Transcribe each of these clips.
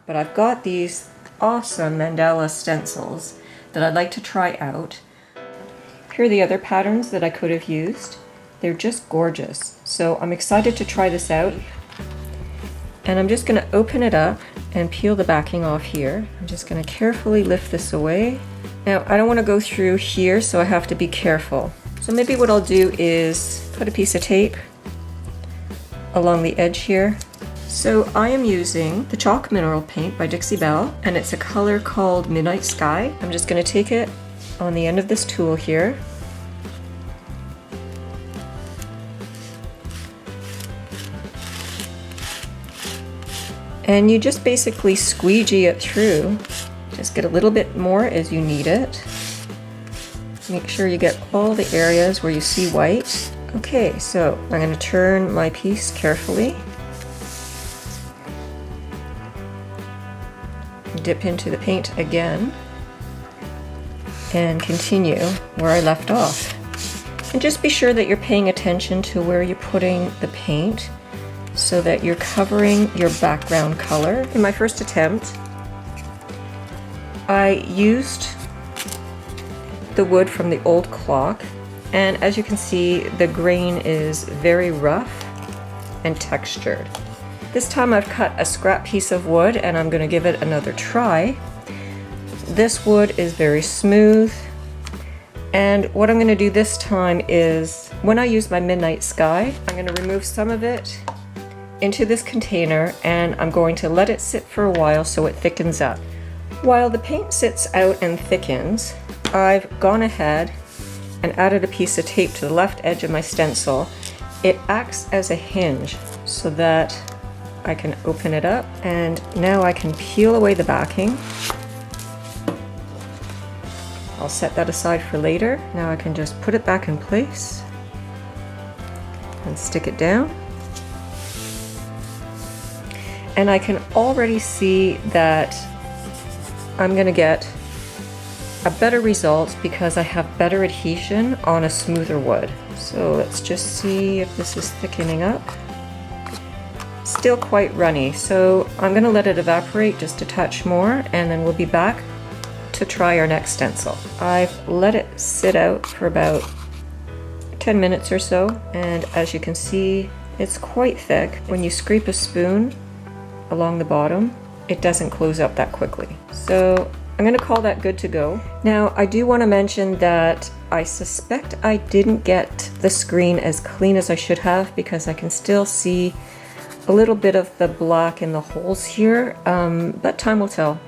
but I've got these awesome mandala stencils that I'd like to try out. Here are the other patterns that I could have used. They're just gorgeous. So I'm excited to try this out. And I'm just going to open it up and peel the backing off here. I'm just going to carefully lift this away. Now I don't want to go through here, so I have to be careful. So maybe what I'll do is put a piece of tape along the edge here. So I am using the chalk mineral paint by Dixie Belle, and it's a color called Midnight Sky. I'm just going to take it on the end of this tool here. And you just basically squeegee it through. Just get a little bit more as you need it. Make sure you get all the areas where you see white. Okay, so I'm going to turn my piece carefully. Dip into the paint again. And continue where I left off. And just be sure that you're paying attention to where you're putting the paint so that you're covering your background color. In my first attempt, I used the wood from the old clock, and as you can see, the grain is very rough and textured. This time I've cut a scrap piece of wood and I'm going to give it another try. This wood is very smooth, and what I'm going to do this time is, when I use my Midnight Sky, I'm going to remove some of it into this container and I'm going to let it sit for a while so it thickens up. While the paint sits out and thickens, I've gone ahead and added a piece of tape to the left edge of my stencil. It acts as a hinge so that I can open it up, and now I can peel away the backing. I'll set that aside for later. Now I can just put it back in place and stick it down. And I can already see that I'm going to get a better result because I have better adhesion on a smoother wood. So let's just see if this is thickening up. Still quite runny, so I'm going to let it evaporate just a touch more, and then we'll be back to try our next stencil. I've let it sit out for about 10 minutes or so, and as you can see, it's quite thick. When you scrape a spoon along the bottom, it doesn't close up that quickly. So I'm going to call that good to go. Now I do want to mention that I suspect I didn't get the screen as clean as I should have, because I can still see a little bit of the black in the holes here, but time will tell.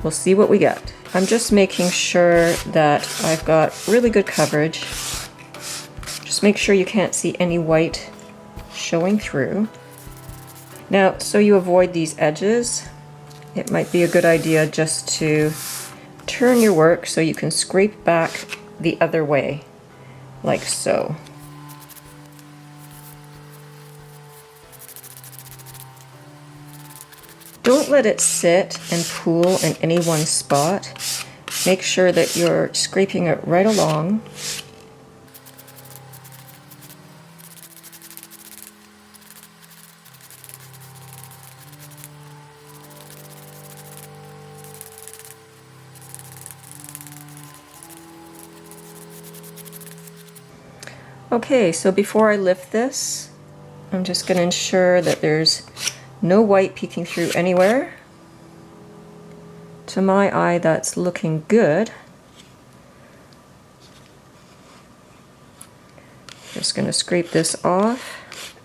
We'll see what we get. I'm just making sure that I've got really good coverage. Just make sure you can't see any white showing through. Now, so you avoid these edges, it might be a good idea just to turn your work so you can scrape back the other way, like so. Don't let it sit and pool in any one spot. Make sure that you're scraping it right along. Okay, so before I lift this, I'm just going to ensure that there's no white peeking through anywhere. To my eye, that's looking good. Just going to scrape this off,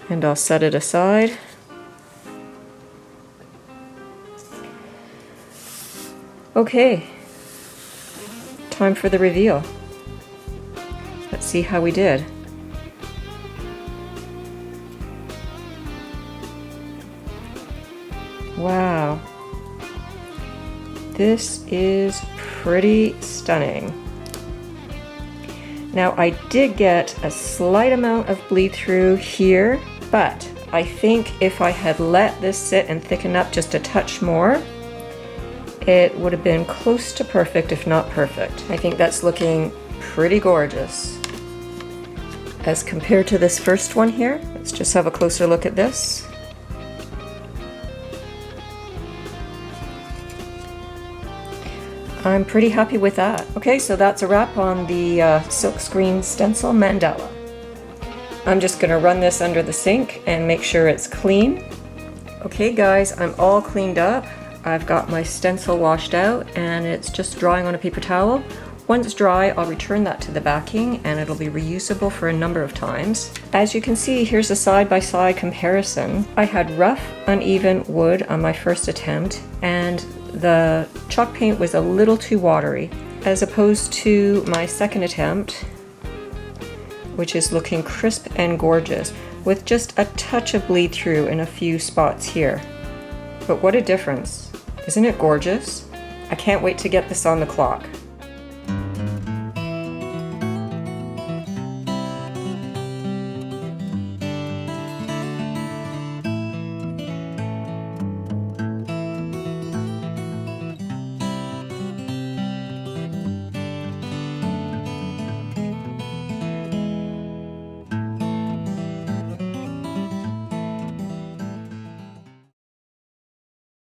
and I'll set it aside. Okay, time for the reveal. Let's see how we did. Wow, this is pretty stunning. Now I did get a slight amount of bleed through here, but I think if I had let this sit and thicken up just a touch more, it would have been close to perfect, if not perfect. I think that's looking pretty gorgeous. As compared to this first one here, let's just have a closer look at this. I'm pretty happy with that. Okay, so that's a wrap on the Silkscreen Stencil Mandala. I'm just gonna run this under the sink and make sure it's clean. Okay guys, I'm all cleaned up. I've got my stencil washed out and it's just drying on a paper towel. Once dry, I'll return that to the backing and it'll be reusable for a number of times. As you can see, here's a side-by-side comparison. I had rough, uneven wood on my first attempt and the chalk paint was a little too watery, as opposed to my second attempt, which is looking crisp and gorgeous, with just a touch of bleed through in a few spots here. But what a difference. Isn't it gorgeous? I can't wait to get this on the clock.